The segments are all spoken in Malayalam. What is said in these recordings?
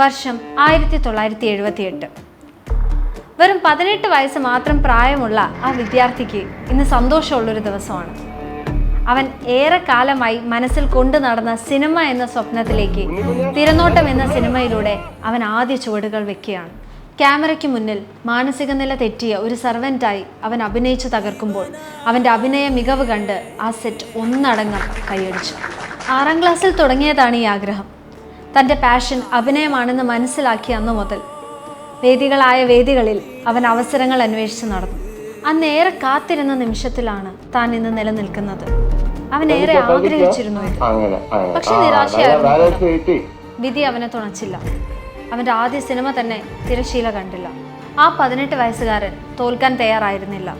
വർഷം 1978. വെറും 18 വയസ്സ് മാത്രം പ്രായമുള്ള ആ വിദ്യാർത്ഥിക്ക് ഇന്ന് സന്തോഷമുള്ളൊരു ദിവസമാണ്. അവൻ ഏറെക്കാലമായി മനസ്സിൽ കൊണ്ടു നടന്ന സിനിമ എന്ന സ്വപ്നത്തിലേക്ക് തിരനോട്ടം എന്ന സിനിമയിലൂടെ അവൻ ആദ്യ ചുവടുകൾ വെക്കുകയാണ്. ക്യാമറയ്ക്ക് മുന്നിൽ മാനസിക നില തെറ്റിയ ഒരു സർവൻ്റായി അവൻ അഭിനയിച്ചു തകർക്കുമ്പോൾ അവൻ്റെ അഭിനയ മികവ് കണ്ട് ആ സെറ്റ് ഒന്നടങ്കം കൈയടിച്ചു. 6ാം ക്ലാസ്സിൽ തുടങ്ങിയതാണ് ഈ ആഗ്രഹം. തൻ്റെ പാഷൻ അഭിനയമാണെന്ന് മനസ്സിലാക്കിയ അന്നു മുതൽ വേദികളിൽ അവൻ അവസരങ്ങൾ അന്വേഷിച്ച് നടന്നു. അന്നേറെ കാത്തിരുന്ന നിമിഷത്തിലാണ് താൻ ഇന്ന് നിലനിൽക്കുന്നത്. അവൻ ഏറെ ആഗ്രഹിച്ചിരുന്നു ഇത്. പക്ഷെ നിരാശയായിരുന്നു. വിധി അവനെ തുണച്ചില്ല. അവൻ്റെ ആദ്യ സിനിമ തന്നെ തിരശീല കണ്ടില്ല. ആ 18 വയസ്സുകാരൻ തോൽക്കാൻ തയ്യാറായിരുന്നില്ല.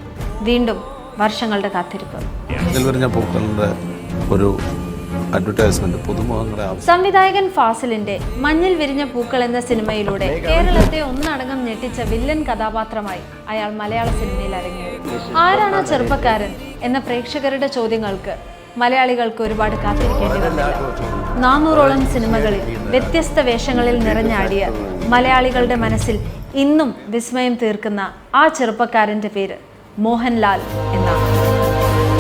വീണ്ടും വർഷങ്ങളുടെ കാത്തിരിപ്പ്. സംവിധായകൻ ഫാസിലിന്റെ മഞ്ഞിൽ വിരിഞ്ഞ പൂക്കൾ എന്ന സിനിമയിലൂടെ കേരളത്തെ ഒന്നടങ്കം ഞെട്ടിച്ച വില്ലൻ കഥാപാത്രമായി അയാൾ മലയാള സിനിമയിൽ അരങ്ങേറി. ആരാണ് ആ ചെറുപ്പക്കാരൻ എന്ന പ്രേക്ഷകരുടെ ചോദ്യങ്ങൾക്ക് മലയാളികൾക്ക് ഒരുപാട് കാത്തിരിക്കേണ്ടി വന്നില്ല. 400ഓളം സിനിമകളിൽ വ്യത്യസ്ത വേഷങ്ങളിൽ നിറഞ്ഞാടിയ മലയാളികളുടെ മനസ്സിൽ ഇന്നും വിസ്മയം തീർക്കുന്ന ആ ചെറുപ്പക്കാരന്റെ പേര് മോഹൻലാൽ എന്നാണ്.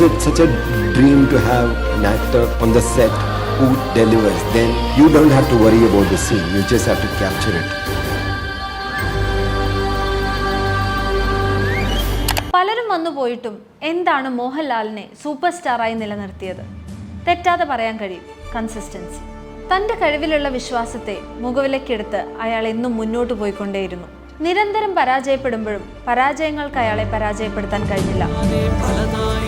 It's such a dream to have an actor on the set who delivers. Then you don't have to worry about the scene. You just have to capture it. പലരും വന്നു പോയിട്ടും എന്താണ് മോഹൻലാലിനെ സൂപ്പർ സ്റ്റാറായി നിലനിർത്തിയത്? തെറ്റാതെ പറയാൻ കഴിയും, കൺസിസ്റ്റൻസി. തൻ്റെ കഴിവിലുള്ള വിശ്വാസത്തെ മുഖവിലക്കെടുത്ത് അയാൾ എന്നും മുന്നോട്ട് പോയിക്കൊണ്ടേയിരുന്നു. നിരന്തരം പരാജയപ്പെടുമ്പോഴും പരാജയങ്ങൾക്ക് അയാളെ പരാജയപ്പെടുത്താൻ കഴിഞ്ഞില്ല.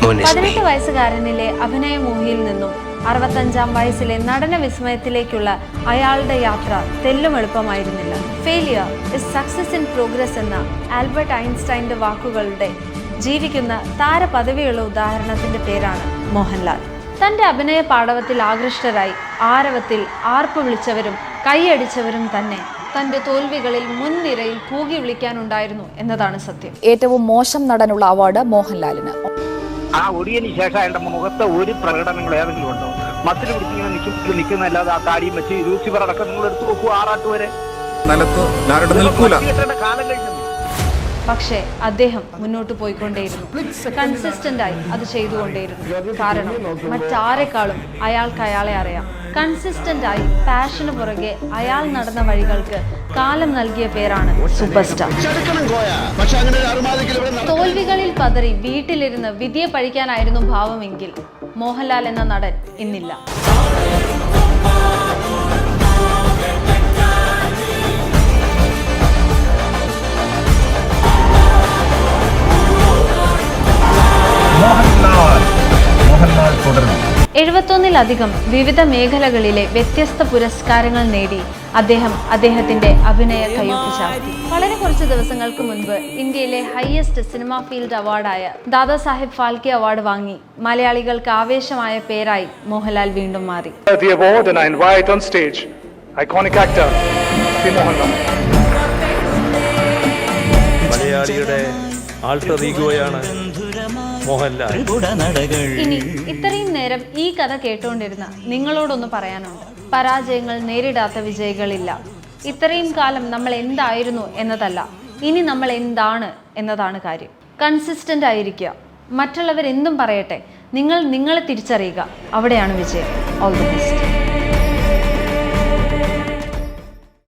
18 വയസ്സുകാരനിലെ അഭിനയമോഹിയിൽ നിന്നും 65ാം വയസ്സിലെ നടന വിസ്മയത്തിലേക്കുള്ള അയാളുടെ യാത്ര തെല്ലും എളുപ്പമായിരുന്നില്ല. Failure is success in progress എന്ന ആൽബർട്ട് ഐൻസ്റ്റൈൻ്റെ വാക്കുകളുടെ ജീവിക്കുന്ന താരപദവിയുള്ള ഉദാഹരണത്തിന്റെ പേരാണ് മോഹൻലാൽ. തൻ്റെ അഭിനയ പാടവത്തിൽ ആകൃഷ്ടരായി ആരവത്തിൽ ആർപ്പ് വിളിച്ചവരും കൈയടിച്ചവരും തന്നെ തൻ്റെ തോൽവികളിൽ മുൻനിരയിൽ കൂകി വിളിക്കാനുണ്ടായിരുന്നു എന്നതാണ് സത്യം. ഏറ്റവും മോശം നടനുള്ള അവാർഡ് മോഹൻലാലിന്. ആ ഒടിയന് ശേഷം അയാളുടെ മുഖത്തെ ഒരു പ്രകടനങ്ങൾ ഏതെങ്കിലും ഉണ്ടോ? മസിൽ പിടിച്ചിങ്ങനെ നിൽക്കുന്നല്ലാതെ ആ താടിയും വെച്ച് ലൂസിഫർ അടക്കം നിങ്ങൾ എടുത്തു നോക്കൂ. 6 വരെ കാലം കഴിഞ്ഞു. പക്ഷേ അദ്ദേഹം മുന്നോട്ട് പോയിക്കൊണ്ടേയിരുന്നു. കൺസിസ്റ്റന്റായി അത് ചെയ്തുകൊണ്ടേയിരുന്നു. കാരണം മറ്റാരെക്കാളും അയാൾക്ക് അയാളെ അറിയാം. കൺസിസ്റ്റന്റായി പാഷന് പുറകെ അയാൾ നടന്ന വഴികൾക്ക് കാലം നൽകിയ പേരാണ് സൂപ്പർ സ്റ്റാർ. തോൽവികളിൽ പതറി വീട്ടിലിരുന്ന് വിധിയെ പഴിക്കാനായിരുന്നു ഭാവമെങ്കിൽ മോഹൻലാൽ എന്ന നടൻ ഇന്നില്ല. മോഹൻലാൽ തുടരുന്നു. 71-ലധികം വിവിധ മേഖലകളിലെ വ്യത്യസ്ത പുരസ്കാരങ്ങൾ നേടി അദ്ദേഹത്തിന്റെ അഭിനയ കയ്യൊപ്പ് ചാർത്തി. വളരെ കുറച്ച് ദിവസങ്ങൾക്ക് മുൻപ് ഇന്ത്യയിലെ ഹയസ്റ്റ് സിനിമ ഫീൽഡ് അവാർഡായ ദാദാസാഹിബ് ഫാൽക്കെ അവാർഡ് വാങ്ങി മലയാളികൾക്ക് ആവേശമായ പേരായി മോഹൻലാൽ വീണ്ടും മാറി. മലയാളിയുടെ ആൾട്ടർ ഈഗോയാണ് മോഹൻലാൽ. ഇനി ഇത്രയും നേരം ഈ കഥ കേട്ടുകൊണ്ടിരുന്ന നിങ്ങളോടൊന്ന് പറയാനുണ്ട്. പരാജയങ്ങൾ നേരിടാത്ത വിജയികളില്ല. ഇത്രയും കാലം നമ്മൾ എന്തായിരുന്നു എന്നതല്ല, ഇനി നമ്മൾ എന്താണ് എന്നതാണ് കാര്യം. കൺസിസ്റ്റന്റ് ആയിരിക്കുക. മറ്റുള്ളവർ എന്തും പറയട്ടെ, നിങ്ങൾ നിങ്ങളെ തിരിച്ചറിയുക. അവിടെയാണ് വിജയം. All the best.